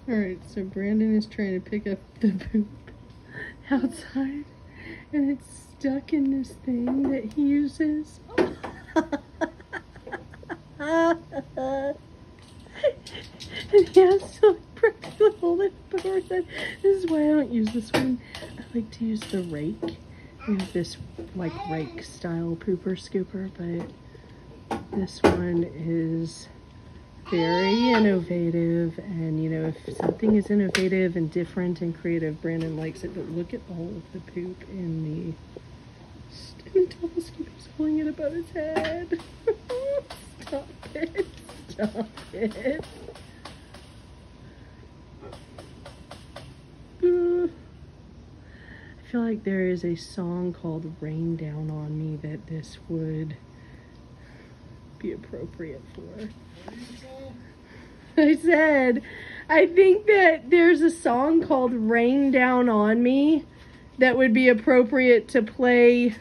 Alright, so Brandon is trying to pick up the poop outside, and it's stuck in this thing that he uses. And he has to break the whole board. This is why I don't use this one. I like to use the rake. I have this like rake style pooper scooper, but this one is very innovative, and you know, if something is innovative and different and creative, Brandon likes it. But look at all of the poop in the telescope. He's pulling it above his head. Stop it. Stop it. I feel like there is a song called Rain Down on Me that this would be appropriate for. I said, I think that there's a song called Rain Down on Me that would be appropriate to play.